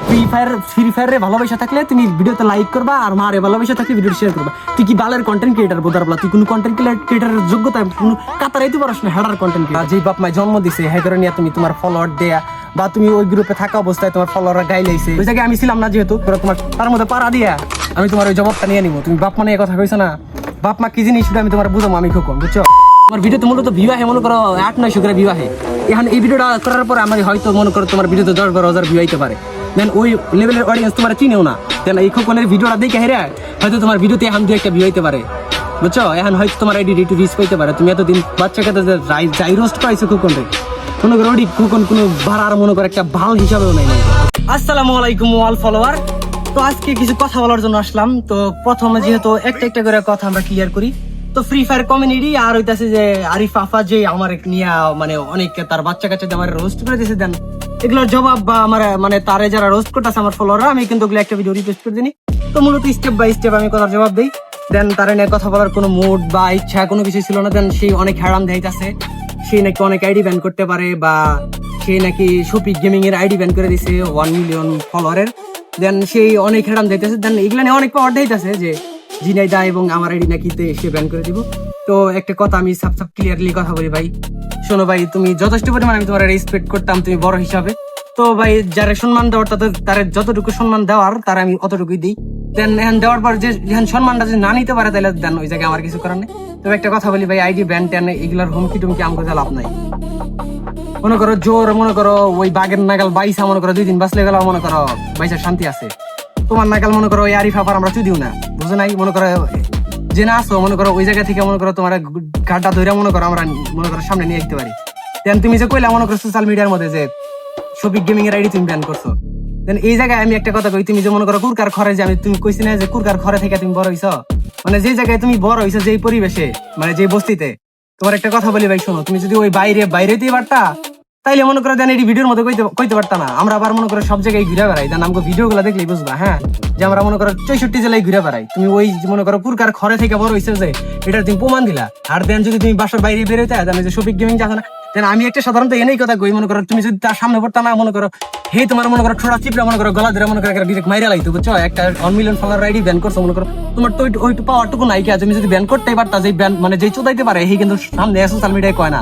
Free ফায়ারে ভালোবাসা থাকলে তুমি ভিডিওতে লাইক করবা, আর মারে ভালোবাসা থাকলে ভিডিও শেয়ার করবা। তুই কি বালের কন্টেন্ট ক্রিয়েটার বোধার বলা? তুই কোনো কন্টেন্ট ক্রিয়েটারের যোগ্যতা কোনো কাতারাইতে পারছ না। হেডার কন্টেন্ট ক্রিয়েটার যেই বাপ মায় জন্ম দিছে হ্যাঁ করে নিয়ে তুমি তোমার ফলোয়ার দেয়া, বা তুমি ওই গ্রুপে থাকা অবস্থায় তোমার ফলোয়াররা গাইলাইছে, ওই জায়গায় আমি ছিলাম না যেহেতু, তোমার তার মধ্যে পাড়া দিয়া আমি তোমার ওই জবাবটা নিয়ে নিবো। তুমি বাপ মা নিয়ে কথা কইছো না, বাপ মা কি জিনিস আমি তোমার বুঝাবো, আমি খোকন, বুঝছো? আমার ভিডিওতে মূলত ভিউ আহে মনে করো 8-900 করে ভিউ আহে। এখন এই ভিডিওটা করার পরে আমি হয়তো মনে করো তোমার ভিডিওতে 10-12 হাজার ভিউ আইতে পারে, দেন ওই লেভেলের অডিয়েন্স তোমার চিনেও না, দেন এই খোকনের ভিডিওটা দেখে হেরে হয়তো তোমার ভিডিওতে এখন 2-1টা ভিউ আইতে পারে, বুঝছো? এখন হয়তো তোমার আইডি একটু রিচ পাইতে পারে। তুমি এতদিন বাচ্চা কাছে যাই রোস্ট পাইছো খোকনরে, মনে করো ওডি খোকন কোনো ভাড়ার মনে করো একটা ভাল হিসাবেও নাই। আসসালামু আলাইকুম অল ফলোয়ার। তো আজকে কিছু কথা বলার জন্য আসলাম। তো প্রথমে যেহেতু একটা করে কথা আমরা ক্লিয়ার করি, তো ফ্রি ফায়ার কমিউনিটি আর হইতাছে যে আরিফ আফা যে আমার নিয়ে মানে অনেক তার বাচ্চা কাচ্চা আমার রোস্ট করে দিয়েছে, দেন এগুলোর জবাব বা আমার মানে তারে যারা রোস্ট করতেছে আমার ফলোয়াররা, আমি কিন্তু ওগুলো একটা ভিডিও রিপোস্ট করে দিই। তো মূলত স্টেপ বাই স্টেপ আমি কথার জবাব দিই। দেন তারে নিয়ে কথা বলার কোনো মুড বা ইচ্ছা কোনো কিছু ছিল না। দেন সেই অনেক হ্যারাম দেখাইতেছে, সে নাকি অনেক আইডি ব্যান করতে পারে, বা সে নাকি শফিক গেমিং এর আইডি ব্যান করে দিছে 1 মিলিয়ন ফলোয়ারের। দেন সেই অনেক হ্যারাম দিতেছে, দেন এগুলা নিয়ে অনেক পাওয়ার দিতেছে যে জিনাইদা এবং আমার আইডি নাকি সে ব্যান করে দিব। তো একটা কথা আমি সাপ ক্লিয়ারলি কথা বলি ভাই, শোনো ভাই, তুমি যথেষ্ট পরিমাণ আমি তোমার রেসপেক্ট করতাম, তুমি বড় হিসাবে। তো ভাই যারা সম্মান দেওয়ার তার যতটুকু সম্মান দেওয়ার তার আমি অতটুকুই দিই। দেন এখন দেওয়ার পর যে সম্মানটা যদি না নিতে পারে তাহলে দেন ওই জায়গায় আমার কিছু করার নেই। তবে একটা কথা বলি ভাই, আইডি ব্যান ট্যান এগুলার হুমকি টুমকি আমাকে লাভ নাই। মনে করো জোর মনে করো ওই বাঘের নাগাল বাইসা মনে করো 2 দিন বাঁচলে গেল মনে করো বাইসার শান্তি আছে। তোমার নাগাল মনে করো ওই আরিফ আফার আমরা চুদিও না, বুঝো নাই? মনে করো যে না আসো মনে করো ওই জায়গা থেকে মনে করো তোমার গাড্ডা ধরে মনে করো আমরা মনে করো সামনে নিয়ে আসতে পারি। দেন তুমি যে কইলা মনে করো সোশ্যাল মিডিয়ার মধ্যে যে শফিক গেমিং এর আইডি তুমি ব্যান করছো, দেন এই জায়গায় আমি একটা কথা কই, তুমি যে মনে করো কুরকার ঘরে যে আমি তুমি কইছি না যে কুরকার ঘরে থেকে তুমি বড় হইছো, মানে যে জায়গায় তুমি বড় হইছো যেই পরিবেশে মানে যে বস্তিতে, তোমার একটা কথা বলি ভাই শোনো, তুমি যদি ওই বাইরেতেই পারতা তাইলে মনে করো দেন এই ভিডিওর মধ্যে কইতে পারতা না। আমরা আবার মনে করো সব জায়গায় ঘুরে বেড়াই, দেন আমাকে ভিডিও গুলা দেখলেই বুঝবা হ্যাঁ যে আমরা মনে করো 64 জেলায় ঘুরে বেড়াই। তুমি ওই মনে করো কুরকার ঘরে থেকে বড় হইছো যে এটা তুমি প্রমাণ দিলা। আর দেন যদি তুমি বাসার বাইরে বেরোতে দেন যে শফিক গেমিং যাচ্ছে না, দেন আমি একটা সাধারণত এনেই কথা কই, মনে করো তুমি যদি তার সামনে পড়তা না মনে করো হে তোমার মনে করো ছোড়া চিপড়া মনে করো গলা ধরে মনে করো ডিরেক্ট মাইরা লাইতো, বুঝছো? একটা 1 মিলিয়ন ফলোয়ার আইডি ব্যান করছো, মনে করো তোমার তো ওই পাওয়ারটুকু নাই কি? তুমি যদি ব্যান করতেই পারতা, যে ব্যান মানে যেই চোদাইতে পারে হে কিন্তু সামনে সোশ্যাল মিডিয়ায় কয় না,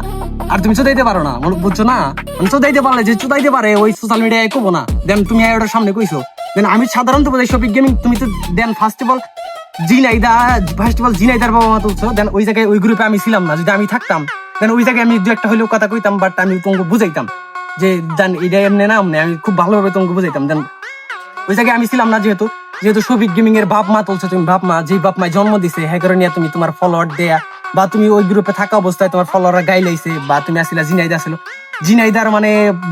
আর তুমি চোদাইতে পারো না, বুঝছো না? মানে চোদাইতে পারলে যে চোদাইতে পারে ওই সোশ্যাল মিডিয়ায় কবো না, দেন তুমি ওটার সামনে কইছো। দেন আমি সাধারণত বোঝাই শফিক গেমিং তুমি তো দেন ফার্স্ট অফ অল জিনাইদার বাবা মা তুলছো, দেন ওই জায়গায় ওই গ্রুপে আমি ছিলাম না। যদি আমি থাকতাম দেন ওই জায়গায় আমি 2-1টা হইলেও কথা কইতাম, বাট আমি তোমাকে বুঝাইতাম যে দেন এটা এমনি না আমি খুব ভালোভাবে তোমাকে বুঝাইতাম। দেন ওই জায়গায় আমি ছিলাম না যেহেতু শফিক গেমিং এর বাপ মা তুলছো, তুমি বাপ মা যেই বাপ মায় জন্ম দিছে হ্যাঁ করে নিয়ে তুমি তোমার ফলোয়ার দেয়া, বা তুমি ওই গ্রুপে থাকা অবস্থায় তোমার ফলোয়াররা গাইলাইছে, বা তুমি আসিলা জিনাইদার মানে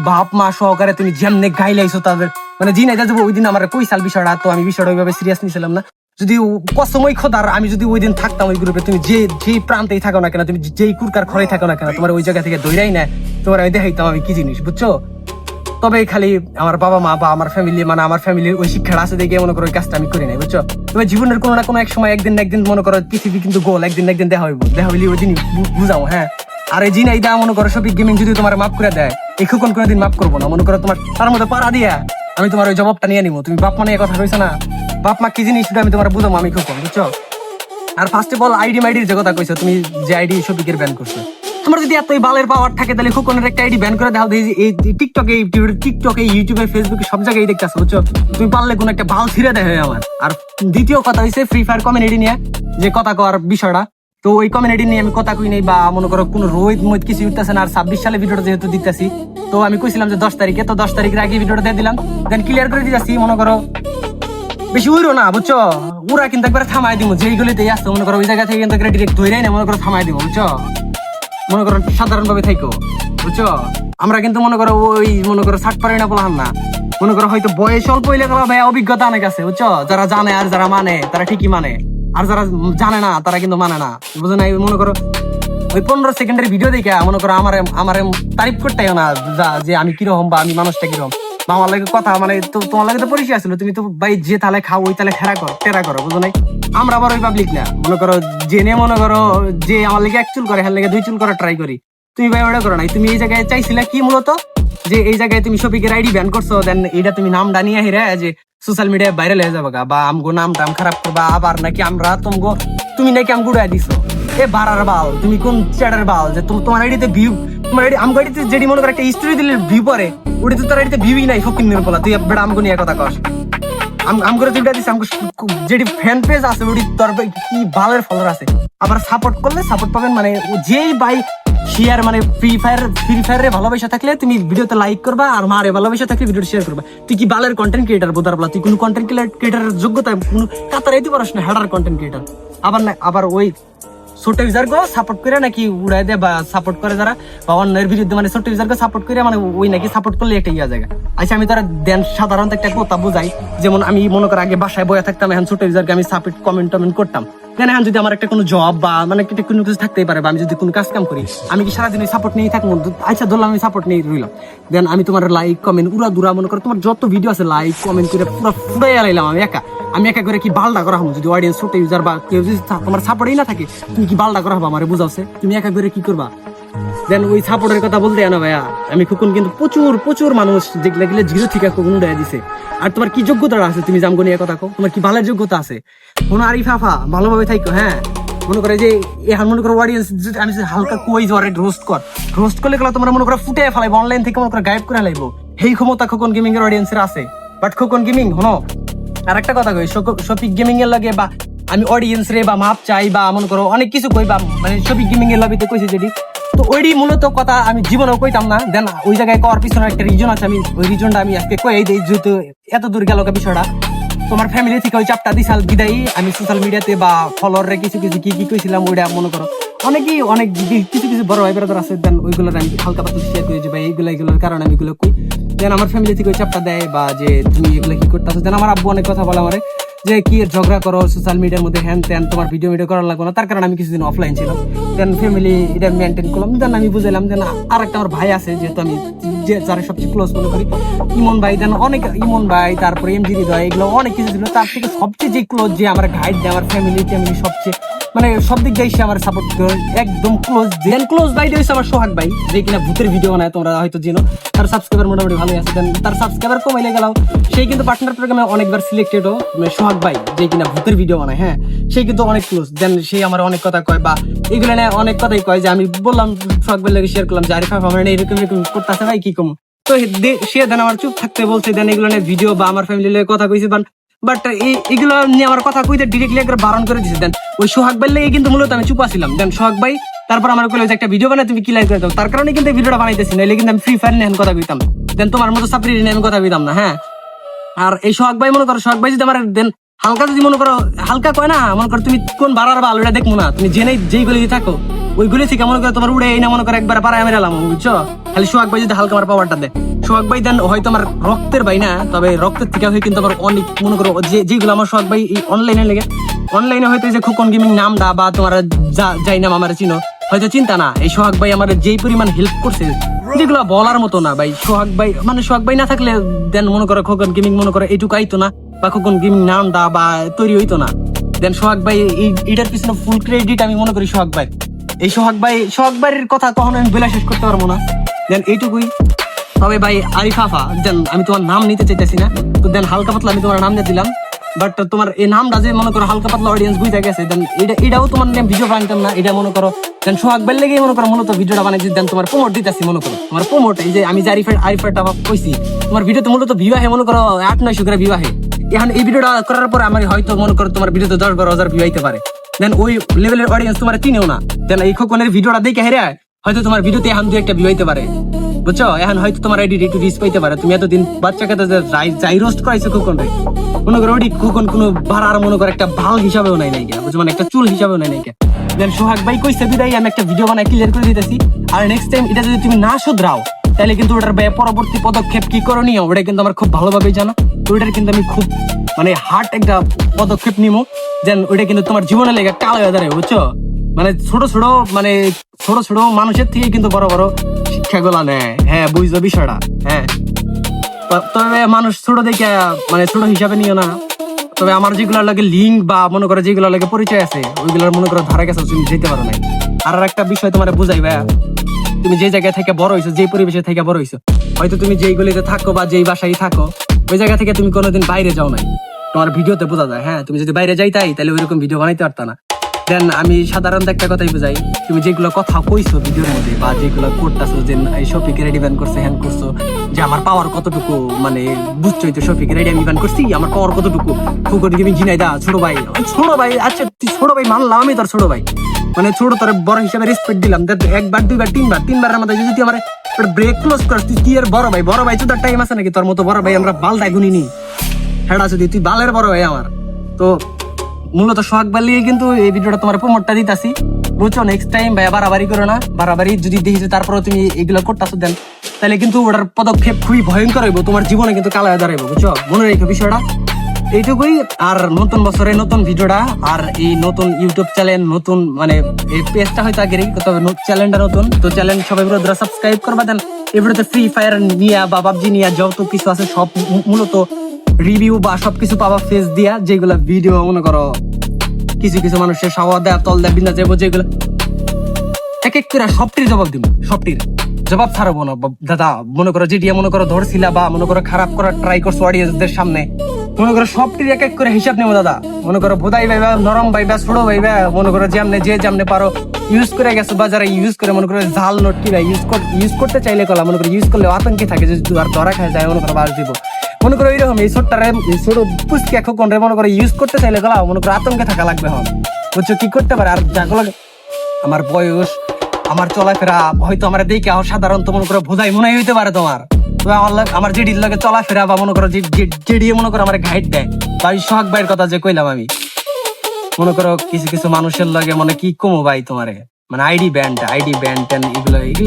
বাপ মা সহকারে তুমি যেমনে গাইলাইছো তাদের মানে জিনাইদা যাবো ওই দিন আমার কইসাল বিষয়টা, তো আমি বিষয়টা ওইভাবে সিরিয়াস নিছিলাম না। যদি কসময় খোদার আমি যদি ওই দিন থাকতাম ওই গ্রুপে, তুমি যেই প্রান্তেই থাকো না কেন, তুমি যেই কুরকার ঘরে থাকো না কেন, তোমার ওই জায়গা থেকে দৌড়াই না তোমার আমি দেখাইতাম আমি কি জিনিস, বুঝছো? তবে খালি আমার বাবা মা বা আমার ফ্যামিলি মানে আমার ফ্যামিলির ওই শিক্ষাটা আছে দেখে মনে করো ওই কাজটা আমি করি নাই, বুঝছো? তবে জীবনের কোনো না কোনো এক সময় একদিন মনে করো পৃথিবী কিন্তু গোল, একদিন দেখা হইলি ওই দিন বুঝাও হ্যাঁ। আর এই জিনাইদা মনে করো শফিক গেমিং যদি তোমার মাফ করে দেয়, এই খোকন কোনোদিন মাফ করবো না। মনে করো তোমার তার মধ্যে পাড়া দিয়া আমি তোমার ওই জবাবটা নিয়ে নিবো। তুমি বাপ মা নিয়ে কথা কইছো না, বাপ মা কি জিনিস আমি তোমার বুঝাবো, আমি খোকন, বুঝছো? আর ফার্স্ট অফ অল মাইডির যে কথা কইছো, তুমি যে আইডি শফিকের ব্যান করছো, তোমার যদি এতই বালের পাওয়ার থাকে তাহলে খোকনের একটা আইডি ব্যান করে দাও। এই টিকটকে ইউটিউবে ফেসবুকে সব জায়গায় দেখতেছো, বুঝছো? তুমি পারলে কোনো একটা বাল ছিঁড়ে দেয় আমার। আর দ্বিতীয় কথা হইছে ফ্রি ফায়ার কমিউনিটি নিয়ে যে কথা কওয়ার বিষয়টা, তো ওই কমিউনিটি নিয়ে আমি কথা কই নাই, বা মনে করো কোনো রোহিত মহিত কিছু উঠতেছে না। আর 26 সালে ভিডিওটা যেহেতু দিতেছি, তো আমি কইছিলাম যে 10 তারিখে, তো 10 তারিখের আগে ভিডিওটা দিয়ে দিলাম, দেন ক্লিয়ার করে দিতেছি। মনে করো বেশি উইরো না, বুঝছো? ওরা কিন্তু একবার থামাই দিব, যেইগুলিতেই আসতো মনে করো ওই জায়গা থেকে কিন্তু ডিরেক্ট ধরেই না মনে করো থামাই দিব, বুঝছো? মনে করো সাধারণ ভাবে থাইকো, বুঝছো? আমরা কিন্তু মনে করো ওই মনে করো 60 পারি না বললাম না, মনে করো হয়তো বয়স অল্প হইলে ভাই অভিজ্ঞতা অনেক আছে, বুঝছো? যারা জানে আর যারা মানে তারা ঠিকই মানে, আর যারা জানে না তারা কিন্তু মানে না, বুঝো না? মনে করো ওই 15 সেকেন্ডের ভিডিও দেখে মনে করো আমার তারিফ করতেই না যে আমি কিরকম বা আমি মানুষটা কিরকম বা আমার লাগে কথা মানে তোমার লাগে তো পরিচয় আসলো, তুমি তো ভাই যে তালে খাও ওই তালে টেরা করো, বুঝো নাই? আমরা আবার ওই পাবলিক না, মনে করো জেনে মনে করো যে আমার লাগে 1 চুল করে হ্যাঁ লাগে 2 চুল করে ট্রাই করি, তুমি ভাই ওটা করো নাই। তুমি এই জায়গায় চাইছিলে কি মূলত যে এই জায়গায় তুমি শফিকের আইডি ব্যান করছো, দেন এটা তুমি নামটা নিয়ে হিরা যে সোশ্যাল মিডিয়ায় ভাইরাল হয়ে যাবে বা আমগো নাম টাম খারাপ করবা, আবার নাকি আমরা তুমি নাকি আম গুড়াই দিছো। এ বারার বাল, তুমি কোন চ্যাটার বাল যে তোমার আইডিতে ভিউ, তোমার আইডি আমগো আইডিতে যেটি মনে করো একটা স্টোরি দিলে ভিউ পরে, ওটা তো তোর আইডিতে ভিউই নাই ফকির নির্বলা। তুই বেড়া আমগো নিয়ে কথা কস, আমগো যেটা দিছে আমগো যেটি ফ্যান পেজ আছে ওটি তোর কি ভালোর ফলোয়ার আছে, আবার সাপোর্ট করলে সাপোর্ট পাবেন। মানে যেই ভাই শেয়ার মানে ফ্রি ফায়ারে ভালোবাসা থাকলে তুমি ভিডিওতে লাইক করবা, আর মারে ভালোবাসা থাকলে ভিডিও শেয়ার করবা। তুই কি বালের কন্টেন্ট ক্রিয়েটার বোধার বলা, তুই কোন কন্টেন্ট ক্রিয়েটারের যোগ্যতা কোনো কাতারাইতে পারস না, হেডার কন্টেন্ট ক্রিয়েটার। আবার ওই ছোট ইউজার গো সাপোর্ট করে নাকি উড়াই দেয় বা সাপোর্ট করে যারা বা অন্যের বিরুদ্ধে, মানে ছোট ইউজার গো সাপোর্ট করে মানে ওই নাকি সাপোর্ট করলে একটা ইয়া জায়গা। আচ্ছা আমি তারা দেন সাধারণত একটা কথা বুঝাই, যেমন আমি মনে করি আগে বাসায় বয়ে থাকতাম, এখন ছোট ইউজারকে আমি সাপোর্ট কমেন্ট করতাম। কেন এখন যদি আমার একটা কোনো জব বা মানে কোনো কিছু থাকতেই পারে, বা আমি যদি কোনো কাজ কাম করি, আমি কি সারাদিন সাপোর্ট নিয়ে থাকবো? আচ্ছা ধরলাম আমি সাপোর্ট নিয়ে রইলাম, দেন আমি তোমার লাইক কমেন্ট উড়া দুরা মনে করো তোমার যত ভিডিও আছে লাইক কমেন্ট করে পুরো ফুড়াই আলাইলাম আমি একা করে কি বালটা করা হবো? যদি অডিয়েন্স ছোট ইউজার বা কেউ যদি তোমার সাপোর্টই না থাকে, তুমি কি বালটা করা হবো? আমার বুঝাচ্ছে তুমি একা করে কি করবা? দেন ওই সাপোর্টের কথা বলতে না ভাইয়া, আমি খুকুন কিন্তু প্রচুর মানুষ যেগুলো গেলে জিরো থেকে খুকুন উড়াই দিছে। আর তোমার কি যোগ্যতা আছে তুমি জামগো নিয়ে কথা কো? তোমার কি ভালো যোগ্যতা আছে? কোনো আরিফাফা ভালোভাবে থাকো। হ্যাঁ মনে করে যে এখন মনে করো অডিয়েন্স আমি হালকা কই জ্বরে রোস্ট করলে গেলে তোমরা মনে করো ফুটে ফেলাইবো, অনলাইন থেকে মনে করো গায়েব করে ফেলাইবো, এই ক্ষমতা খোকন গেমিং এর অডিয়েন্সের আছে। বাট খোকন গেমিং হনো আর একটা কথা কই, শফিক গেমিং এর লাগে বা আমি অডিয়েন্স রে বা মাপ চাই বা মনে করো অনেক কিছু কই, বা মানে শফিক গেমিং এর লবিতে কইছি যেটি, তো ওইটি মূলত কথা আমি জীবনেও কইতাম না। দেন ওই জায়গায় করার পিছনে একটা রিজন আছে, আমি ওই রিজনটা আমি আজকে কই দিই, যেহেতু এত দূর গেল বিষয়টা। তোমার ফ্যামিলি থেকে ওই চাপটা দিশাল বিদায়ী আমি সোশ্যাল মিডিয়াতে বা ফলোয়ারে কিছু কি কইছিলাম ওইটা মনে করো অনেক কিছু বড় ভাই ব্রাদার আছে, দেন ওইগুলোর আমি হালকা পাতলা শেয়ার করে যে ভাই এইগুলোর কারণে আমি এগুলো কই। দেন আমার ফ্যামিলি থেকে ওই চাপটা দেয় বা যে তুমি এগুলো কি করতেছো। দেন আমার আব্বু অনেক কথা বলে আমারে যে কি ঝগড়া করো সোশ্যাল মিডিয়ার মধ্যে, হ্যান ত্যান, তোমার ভিডিও করার লাগবে না। তার কারণে আমি কিছুদিন অফলাইন ছিলাম, দেন ফ্যামিলি এটা মেনটেন করলাম। দেন আমি বুঝলাম দেন আর একটা আমার ভাই আছে, যেহেতু আমি যে যারা সবচেয়ে ক্লোজ মনে করি ইমন ভাই, দেন অনেক ইমন ভাই, তারপরে এমজি হৃদয়, এগুলো অনেক কিছু ছিল। তার থেকে সবচেয়ে যে ক্লোজ যে আমার গাইড দেয় আমার ফ্যামিলি সবচেয়ে মানে সব দিক দিয়ে আমার সাপোর্ট করে একদম ক্লোজ ভাই হচ্ছে আমার সোহাগ ভাই, যে কিনা ভূতের ভিডিও বানায়, তোমরা হয়তো জানো। তার সাবস্ক্রাইবার মোটামুটি ভালোই আছে, দেন তার সাবস্ক্রাইবার কমাইলে গেলাও সেই কিন্তু পার্টনার প্রোগ্রামে অনেকবার সিলেক্টেড ও সোহাগ ভাই, যে কিনা ভূতের ভিডিও বানায়। হ্যাঁ সে কিন্তু অনেক ক্লোজ, দেন সে আমার অনেক কথা কয় বা এগুলো নিয়ে অনেক কথাই কয়, যে আমি বললাম সোহাগ ভাই লাগে শেয়ার করলাম যে আরিফ আমার এরকম করতেছে ভাই কি কম, তো সে দেন আমার চুপ থাকতে বলছে, দেন এগুলো নিয়ে ভিডিও বা আমার ফ্যামিলির কথা কইছে। বাট এগুলো নিয়ে আমার কথা কইতে ডিরেক্টলি একবার বারণ করে দিছে। দেন ওই সোহাগ ভাই লেগে কিন্তু মূলত আমি চুপ আছিলাম। দেন সোহাগ ভাই তারপর আমার কইলো যে একটা ভিডিও বানায় তুমি কি লাইক করে দাও, তার কারণে কিন্তু ভিডিওটা বানাইতেছি না, কিন্তু আমি ফ্রি ফায়ার নিয়ে কথা কইতাম, দেন তোমার মতো সাপ্রি নিয়ে আমি কথা কইতাম না। হ্যাঁ আর এই সোহাগ ভাই মনে করো, সোহাগ ভাই যদি আমার দেন হালকা যদি মনে করো, হালকা কয় না মনে করো তুমি কোন বাড়ার বা আলোটা দেখবো না, তুমি জেনে যেইগুলি থাকো ওইগুলি থেকে মনে করো তোমার উড়ে এই না মনে করো একবার পাড়ায় মেরে এলাম, বুঝছো? খালি সোহাগ ভাই যদি হালকা আমার পাওয়ারটা দেয়, সোহাগ ভাই দেন হয়তো আমার রক্তের ভাই না, তবে রক্তের থেকে হয়ে কিন্তু আমার অনেক মনে করো যেগুলো আমার সোহাগ ভাই অনলাইনে হয়তো যে খোকন গেমিং নামটা বা তোমার যাই নাম আমার চিনো হয়তো চিন্তা না, এই সোহাগ ভাই আমার যেই পরিমাণ হেল্প করছে যেগুলো বলার মতো না ভাই। সোহাগ ভাই না থাকলে দেন মনে করো খোকন গেমিং মনে করো এইটুকু আইতো না, বা খোকন গেমিং নামটা বা তৈরি হইতো না। দেন সোহাগ ভাই এইটার পিছনে ফুল ক্রেডিট আমি মনে করি সোহাগ ভাই। এই সোহাগ ভাইয়ের কথা কখনো আমি বেলা শেষ করতে পারবো না। দেন এইটুকুই। তবে ভাই আরিফাফা, দেন আমি তোমার নাম নিতে চাইতেছি না, তো দেন হালকা পাতলা আমি তোমার নাম দিয়ে দিলাম। বাট তোমার এই নামটা যে মনে করো হালকা পাতলা অডিয়েন্স বুঝতে গেছে, দেন এটাও তোমার নাম ভিডিও বানাইতাম না, এটা মনে করো দেন সোহাগ ভাই লেগেই মনে করো মূলত ভিডিওটা বানাইছি। দেন তোমার প্রমোট দিতেছি, মনে করো তোমার প্রমোট এই যে আমি যে আরিফারটা কইছি তোমার ভিডিওতে মূলত ভিউ আহে মনে করো 800-900 করে ভিউ আহে। এখন এই ভিডিওটা করার পরে আমার হয়তো মনে করো তোমার ভিডিওতে 10-12 হাজার ভিউ আইতে পারে, দেন ওই লেভেলের অডিয়েন্স তোমার চিনেও না, দেন এই খোকনের ভিডিওটা দেখে হেরে হয়তো তোমার ভিডিওতে এখন 2-1টা ভিউ আইতে পারে, বুঝছো? এখন হয়তো তোমার আইডি একটু রিচ পাইতে পারে, তুমি এতদিন বাচ্চাকে যাই রোস্ট করাইছো খোকন রে, মনে করো ওটি খোকন কোনো ভাড়ার মনে করো একটা ভাল হিসাবেও নাই নাই, বুঝছো? মানে একটা চুল হিসাবেও নাই নাই। দেন সোহাগ ভাই কইছে বিদায় আমি একটা ভিডিও বানাই ক্লিয়ার করে দিতেছি, আর নেক্সট টাইম এটা যদি তুমি না শুধরাও তাহলে কিন্তু ওটার পরবর্তী পদক্ষেপ কি করণীয় ওটা কিন্তু আমার খুব ভালোভাবেই জানো। তো ওটার কিন্তু আমি খুব মানে হার্ড একটা পদক্ষেপ নিবো, দেন ওইটা কিন্তু তোমার জীবনে লেগে কাল হয়ে দাঁড়ায়, বুঝছো? মানে ছোট ছোট মানুষের থেকে কিন্তু বড় বড় শিক্ষাগুলা নেয়। হ্যাঁ বুঝছো বিষয়টা? হ্যাঁ তবে মানুষ ছোট দেখে মানে ছোট হিসাবে নিও না। তবে আমার যেগুলোর লাগে লিঙ্ক বা মনে করো যেগুলো লাগে পরিচয় আছে ওইগুলোর মনে করো ধারা কাছে তুমি যেতে পারো নাই। আর একটা বিষয় তোমার বুঝাই ভাইয়া, তুমি যে জায়গায় থেকে বড় হইছো, যে পরিবেশে থেকে বড় হইছো, হয়তো তুমি যেই গলিতে থাকো বা যেই বাসায় থাকো, ওই জায়গা থেকে তুমি কোনোদিন বাইরে যাও নাই, তোমার ভিডিওতে বোঝা যায়। হ্যাঁ, তুমি যদি বাইরে যাইতাই তাহলে ওইরকম ভিডিও বানাইতে পারতা না। দেন আমি সাধারণত একটা কথাই বুঝাই, তুমি যেগুলো কথা কইছো ভিডিওর মধ্যে বা যেগুলো করতেছো, যে এই শফিক রেডি ব্যান করছে, হ্যান করছো, যে আমার পাওয়ার কতটুকু, মানে বুঝছোই তো শফিক রেডি আমি ব্যান করছি, আমার পাওয়ার কতটুকু, ফুকরি তুমি জিনাই দা ছোট ভাই, আচ্ছা তুই ছোট ভাই মানলাম, আমি তোর ছোট ভাই, মানে ছোট তোর বড় হিসেবে রেসপেক্ট দিলাম। একবার দুইবার তিনবারের মধ্যে যদি তুই আমার ব্রেক ক্লোজ করিস, তুই এর বড় ভাই তো তার টাইম আছে নাকি? তোর মতো বড় ভাই আমরা বালদাই গুনিনি, হ্যাঁ যদি তুই বালের বড় ভাই আমার। তো মূলত সোহাগ বালিয়ে কিন্তু এই ভিডিওটা তোমার প্রমোটটা দিতাছি, বুঝছো? নেক্সট টাইম ভাই বাড়াবাড়ি করো না, বাড়াবাড়ি যদি দেখিস তারপরে তুমি এগুলো করতেছো দেন, তাহলে কিন্তু ওটার পদক্ষেপ খুবই ভয়ঙ্কর হইব, তোমার জীবনে কিন্তু কালা হয়ে দাঁড়াইবো, বুঝছো? মনে রেখো বিষয়টা এইটুকুই। আর নতুন বছরে নতুন ভিডিওটা, আর এই নতুন ইউটিউব চ্যানেল, নতুন মানে এই পেজটা হয়তো আগে তবে চ্যানেলটা নতুন, তো চ্যানেল সবাই ব্রাদার সাবস্ক্রাইব করবা। দেন এবারে ফ্রি ফায়ার নিয়া বা পাবজি নিয়া যত কিছু আছে সব মূলত রিভিউ বা সবকিছু পাবা ফেস দিয়া, যেগুলা ভিডিও মনে করো কিছু কিছু মানুষের সাওয়া দেয়া তল দেয়া বিন্দা যাবো, যেগুলো এক এক করে সবটির জবাব দিব, সবটির জবাব ছাড়বো না দাদা। মনে করো যেটিয়া মনে করো ধরছিলা বা মনে করো খারাপ করার ট্রাই করছো অডিয়েন্সদের সামনে, মনে করো সবটির এক এক করে হিসাব নেবো দাদা। মনে করো বোধাই ভাইবা, নরম ভাইবা, ছোট ভাইবা, মনে করো যেমনে পারো ইউজ করে গেছো, বা যারা ইউজ করে মনে করো ঝাল নোট কি ভাই ইউজ করতে চাইলে কলা, মনে করো ইউজ করলে আতঙ্কে থাকে যে আর ধরা খায় যায়, মনে করো বাস দিব, মনে করো এইরকম এই ছোট্টারে ছোট পুষ্টি এখন মনে করো ইউজ করতে চাইলে গলা, মনে করো আতঙ্কে থাকা লাগবে হন, বুঝছো? কি করতে পারে আর যাগুলো আমার বয়স, আমার চলাফেরা হয়তো আমার দেখে সাধারণত মনে করো বোঝাই মনে হইতে পারে তোমার, আমার জেডির লগে চলাফেরা বা মনে করো জেডি মনে করো আমার গাইড দেয়, বা সোহাগ ভাইয়ের কথা যে কইলাম আমি, মনে করো কিছু কিছু মানুষের লগে মনে কি কমো ভাই তোমারে, মানে আইডি ব্যান্ড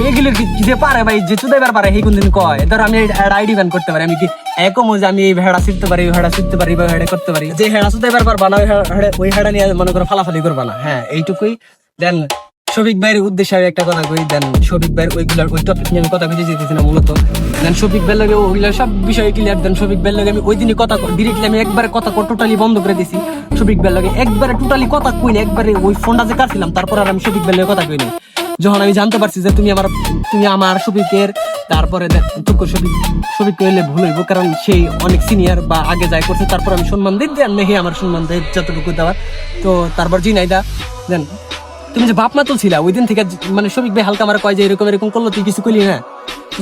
এগুলো যে পারে ভাই, যে চুদাইবার পারে সেই কোনদিন কয় ধর আমি আইডি ব্যান্ড করতে পারি, আমি কি একম যে আমি এই ভেড়া ছিটতে পারি, ভেড়া ছিটতে পারি বা হেডে করতে পারি, যে হেড়া চুদাইবার পারবা না ওই হেড়া নিয়ে মনে করো ফালাফালি করবা না। হ্যাঁ, এইটুকুই। দেন শফিক ভাইয়ের উদ্দেশ্যে আমি একটা কথা কই, দেন শফিক ভাইয়ের ওই টপিক নিয়ে আমি কথা বুঝে যেতেছি না মূলত। দেন শফিক ভাইয়ের লগে ওইগুলো সব বিষয় ক্লিয়ার। দেন শফিক ভাইয়ের লগে আমি ওই দিনই কথা ডিরেক্টলি আমি একবারে কথা টোটালি বন্ধ করে দিছি। শফিক ভাইয়ের লগে একবারে টোটালি কথা কই না, একবারে ওই ফোনটা যে কাটছিলাম তারপর আর আমি শফিক ভাইয়ের লগে কথা কই না। যখন আমি জানতে পারছি যে তুমি আমার শফিকের, তারপরে শফিক কইলে ভুল হইব, কারণ সেই অনেক সিনিয়র বা আগে যাই করছে, তারপর আমি সম্মান দিই, দেন হে আমার সম্মান দেয় যতটুকু দেওয়ার। তো তারপর জিনাইদা, দেন তুমি যে বাপ মা তুলছিলা ওই দিন থেকে মানে শফিক ভাই হালকা আমার কয় যে এরকম করলো, তুই কিছু কইলি না।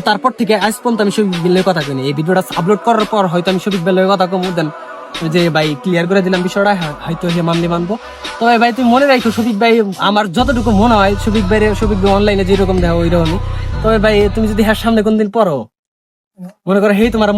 তারপর থেকে আজ পর্যন্ত আমি শফিক ভাইয়ের কথা কইনি। এই ভিডিওটা আপলোড করার পর হয়তো আমি শফিক ভাইয়ের কথা কমু, দেন যে ভাই ক্লিয়ার করে দিলাম বিষয়টা, হয়তো হে মানবো। তবে ভাই তুমি মনে রাখো শফিক ভাই আমার যতটুকু মনে হয় শফিক ভাই অনলাইনে যেরকম দেখো ওই রকমই। তবে ভাই তুমি যদি হ্যাঁ সামনে কোনদিন পড়ো, মনে করো হেই তোমার